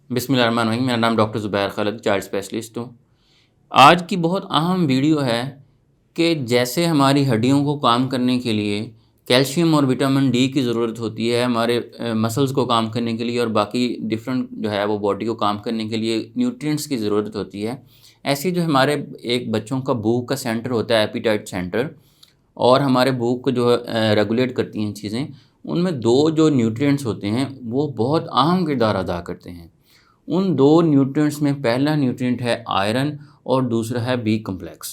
بسم اللہ الرحمن الرحیم۔ میرا نام ڈاکٹر زبیر خالد، چائلڈ اسپیشلسٹ ہوں۔ آج کی بہت اہم ویڈیو ہے کہ جیسے ہماری ہڈیوں کو کام کرنے کے لیے کیلشیم اور وٹامن ڈی کی ضرورت ہوتی ہے، ہمارے مسلز کو کام کرنے کے لیے اور باقی ڈفرینٹ جو ہے وہ باڈی کو کام کرنے کے لیے نیوٹرینٹس کی ضرورت ہوتی ہے، ایسی جو ہمارے ایک بچوں کا بھوک کا سینٹر ہوتا ہے، ایپیٹائٹ سینٹر، اور ہمارے بھوک کو جو ریگولیٹ کرتی ہیں چیزیں، ان میں دو جو نیوٹرینٹس ہوتے ہیں وہ بہت اہم کردار ادا کرتے ہیں۔ ان دو نیوٹرینٹس میں پہلا نیوٹرینٹ ہے آئرن اور دوسرا ہے بی کمپلیکس۔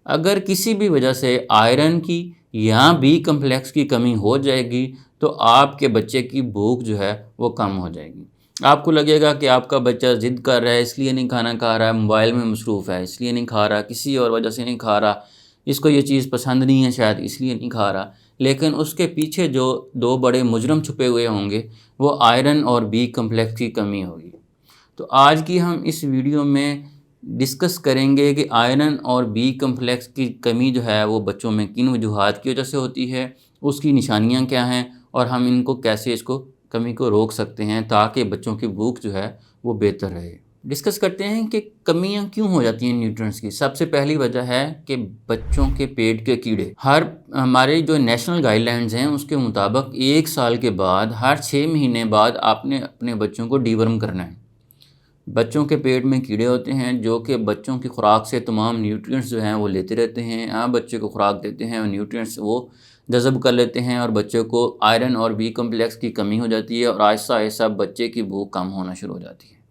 اگر کسی بھی وجہ سے آئرن کی یا بی کمپلیکس کی کمی ہو جائے گی تو آپ کے بچے کی بھوک جو ہے وہ کم ہو جائے گی۔ آپ کو لگے گا کہ آپ کا بچہ ضد کر رہا ہے، اس لیے نہیں کھانا کھا رہا ہے، موبائل میں مصروف ہے اس لیے نہیں کھا رہا، کسی اور وجہ سے نہیں کھا رہا، اس کو یہ چیز پسند نہیں ہے شاید اس لیے نہیں کھا رہا، لیکن اس کے پیچھے جو دو بڑے مجرم چھپے ہوئے ہوں گے وہ آئرن اور بی کمپلیکس کی کمی ہوگی۔ تو آج کی ہم اس ویڈیو میں ڈسکس کریں گے کہ آئرن اور بی کمپلیکس کی کمی جو ہے وہ بچوں میں کن وجوہات کی وجہ سے ہوتی ہے، اس کی نشانیاں کیا ہیں، اور ہم ان کو کیسے اس کو کمی کو روک سکتے ہیں تاکہ بچوں کی بھوک جو ہے وہ بہتر رہے۔ ڈسکس کرتے ہیں کہ کمیاں کیوں ہو جاتی ہیں نیوٹرینٹس کی۔ سب سے پہلی وجہ ہے کہ بچوں کے پیٹ کے کیڑے، ہمارے جو نیشنل گائیڈ لائنز ہیں اس کے مطابق 1 سال کے بعد ہر 6 مہینے بعد آپ نے اپنے بچوں کو ڈی ورم کرنا ہے۔ بچوں کے پیٹ میں کیڑے ہوتے ہیں جو کہ بچوں کی خوراک سے تمام نیوٹرینٹس جو ہیں وہ لیتے رہتے ہیں، آپ بچے کو خوراک دیتے ہیں اور نیوٹرینٹس وہ جذب کر لیتے ہیں اور بچے کو آئرن اور بی کمپلیکس کی کمی ہو جاتی ہے اور آہستہ آہستہ بچے کی بھوک کم ہونا شروع ہو جاتی ہے۔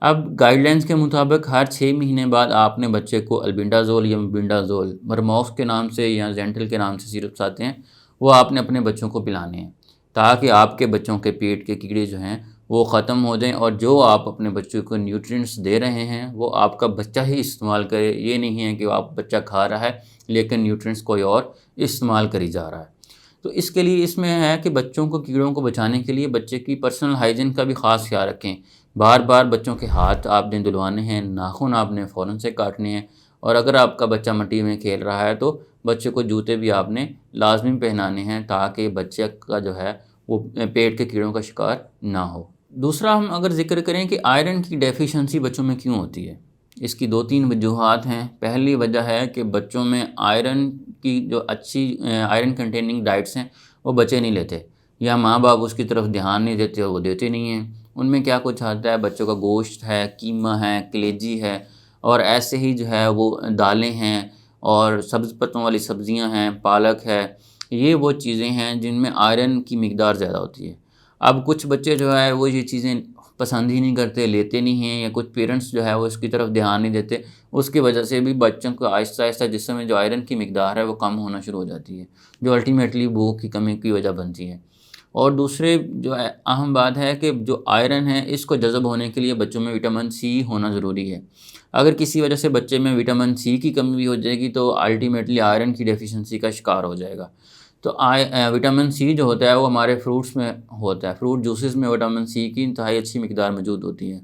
اب گائیڈ لائنز کے مطابق ہر 6 مہینے بعد آپ نے بچے کو البینڈازول یا مبینڈازول، برموکس کے نام سے یا زینٹل کے نام سے سیرپس آتے ہیں، وہ آپ نے اپنے بچوں کو پلانے ہیں تاکہ آپ کے بچوں کے پیٹ کے کیڑے جو ہیں وہ ختم ہو جائیں اور جو آپ اپنے بچوں کو نیوٹرینٹس دے رہے ہیں وہ آپ کا بچہ ہی استعمال کرے۔ یہ نہیں ہے کہ آپ بچہ کھا رہا ہے لیکن نیوٹرینٹس کوئی اور استعمال کری جا رہا ہے۔ تو اس کے لیے اس میں ہے کہ بچوں کو کیڑوں کو بچانے کے لیے بچے کی پرسنل ہائیجین کا بھی خاص خیال رکھیں۔ بار بار بچوں کے ہاتھ آپ نے دھلوانے ہیں، ناخن آپ نے فوراً سے کاٹنے ہیں، اور اگر آپ کا بچہ مٹی میں کھیل رہا ہے تو بچے کو جوتے بھی آپ نے لازمی پہنانے ہیں تاکہ بچے کا جو ہے وہ پیٹ کے کیڑوں کا شکار نہ ہو۔ دوسرا ہم اگر ذکر کریں کہ آئرن کی ڈیفیشنسی بچوں میں کیوں ہوتی ہے، اس کی 2-3 وجوہات ہیں۔ پہلی وجہ ہے کہ بچوں میں آئرن کی جو اچھی آئرن کنٹیننگ ڈائٹس ہیں وہ بچے نہیں لیتے، یا ماں باپ اس کی طرف دھیان نہیں دیتے، وہ دیتے نہیں ہیں۔ ان میں کیا کچھ آتا ہے، بچوں کا گوشت ہے، قیمہ ہے، کلیجی ہے، اور ایسے ہی جو ہے وہ دالیں ہیں اور سبز پتوں والی سبزیاں ہیں، پالک ہے، یہ وہ چیزیں ہیں جن میں آئرن کی مقدار زیادہ ہوتی ہے۔ اب کچھ بچے جو ہے وہ یہ چیزیں پسند ہی نہیں کرتے، لیتے نہیں ہیں، یا کچھ پیرنٹس جو ہے وہ اس کی طرف دھیان نہیں دیتے، اس کی وجہ سے بھی بچوں کو آہستہ آہستہ جسم میں جو آئرن کی مقدار ہے وہ کم ہونا شروع ہو جاتی ہے، جو الٹیمیٹلی بھوک کی کمی کی وجہ بنتی ہے۔ اور دوسرے جو اہم بات ہے کہ جو آئرن ہے اس کو جذب ہونے کے لیے بچوں میں وٹامن سی ہونا ضروری ہے۔ اگر کسی وجہ سے بچے میں وٹامن سی کی کمی بھی ہو جائے گی تو الٹیمیٹلی آئرن کی ڈیفیشنسی کا شکار ہو جائے گا۔ تو وٹامن سی جو ہوتا ہے وہ ہمارے فروٹس میں ہوتا ہے، فروٹ جوسز میں وٹامن سی کی انتہائی اچھی مقدار موجود ہوتی ہے،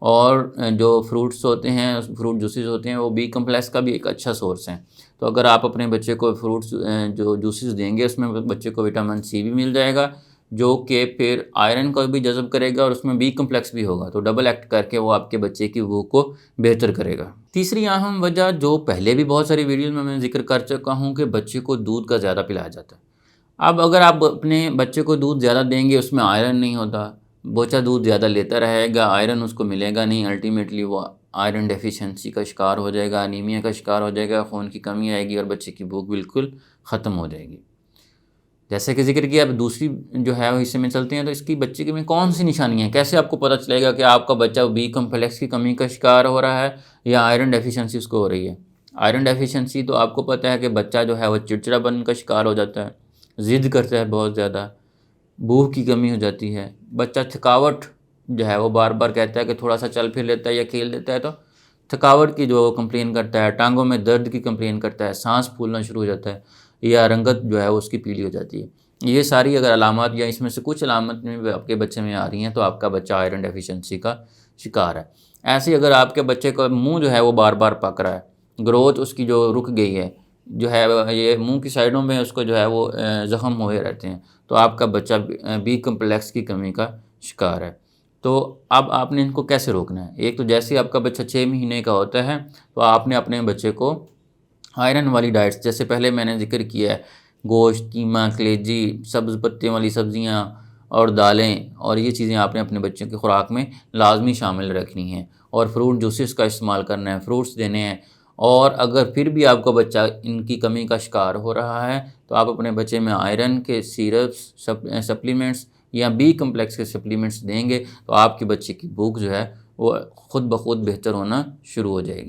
اور جو فروٹس ہوتے ہیں، فروٹ جوسز ہوتے ہیں، وہ بی کمپلیکس کا بھی ایک اچھا سورس ہیں۔ تو اگر آپ اپنے بچے کو فروٹس جو جوسز دیں گے اس میں بچے کو وٹامن سی بھی مل جائے گا، جو کہ پھر آئرن کو بھی جذب کرے گا اور اس میں بی کمپلیکس بھی ہوگا، تو ڈبل ایکٹ کر کے وہ آپ کے بچے کی بھوک کو بہتر کرے گا۔ تیسری اہم وجہ جو پہلے بھی بہت ساری ویڈیوز میں ذکر کر چکا ہوں کہ بچے کو دودھ کا زیادہ پلایا جاتا ہے۔ اب اگر آپ اپنے بچے کو دودھ زیادہ دیں گے، اس میں آئرن نہیں ہوتا، بچہ دودھ زیادہ لیتا رہے گا، آئرن اس کو ملے گا نہیں، الٹیمیٹلی وہ آئرن ڈیفیشنسی کا شکار ہو جائے گا، انیمیا کا شکار ہو جائے گا، خون کی کمی آئے گی اور بچے کی بھوک بالکل ختم ہو جائے گی۔ جیسے کہ ذکر کیا، اب دوسری جو ہے وہ حصے میں چلتے ہیں، تو اس کی بچے کے میں کون سی نشانیاں ہیں، کیسے آپ کو پتہ چلے گا کہ آپ کا بچہ بی کمپلیکس کی کمی کا شکار ہو رہا ہے یا آئرن ڈیفیشنسی اس کو ہو رہی ہے۔ آئرن ڈیفیشنسی تو آپ کو پتہ ہے کہ بچہ جو ہے وہ چڑچڑا بن کا شکار ہو جاتا ہے، ضد کرتا ہے بہت زیادہ، بھوک کی کمی ہو جاتی ہے، بچہ تھکاوٹ جو ہے وہ بار بار کہتا ہے کہ تھوڑا سا چل پھر لیتا ہے یا کھیل لیتا ہے تو تھکاوٹ کی جو کمپلین کرتا ہے، ٹانگوں میں درد کی کمپلین کرتا ہے، سانس پھولنا شروع ہو جاتا ہے، یا رنگت جو ہے اس کی پیلی ہو جاتی ہے۔ یہ ساری اگر علامات یا اس میں سے کچھ علامت میں آپ کے بچے میں آ رہی ہیں تو آپ کا بچہ آئرن ڈیفیشنسی کا شکار ہے۔ ایسے ہی اگر آپ کے بچے کا منہ جو ہے وہ بار بار پک رہا ہے، گروتھ اس کی جو رک گئی ہے، جو ہے یہ منہ کی سائڈوں میں اس کو جو ہے وہ زخم ہوئے رہتے ہیں، تو آپ کا بچہ بی کمپلیکس کی کمی کا شکار ہے۔ تو اب آپ نے ان کو کیسے روکنا ہے؟ ایک تو جیسے آپ کا بچہ 6 مہینے کا ہوتا ہے تو آپ نے اپنے بچے کو آئرن والی ڈائٹس، جیسے پہلے میں نے ذکر کیا ہے، گوشت، قیمہ، کلیجی، سبز پتیوں والی سبزیاں اور دالیں، اور یہ چیزیں آپ نے اپنے بچوں کی خوراک میں لازمی شامل رکھنی ہیں، اور فروٹ جوسز کا استعمال کرنا ہے، فروٹس دینے ہیں۔ اور اگر پھر بھی آپ کا بچہ ان کی کمی کا شکار ہو رہا ہے تو آپ اپنے بچے میں آئرن کے سیرپس، سپلیمنٹس یا بی کمپلیکس کے سپلیمنٹس دیں گے تو آپ کے بچے کی بھوک جو ہے وہ خود بخود بہتر ہونا شروع ہو جائے گی۔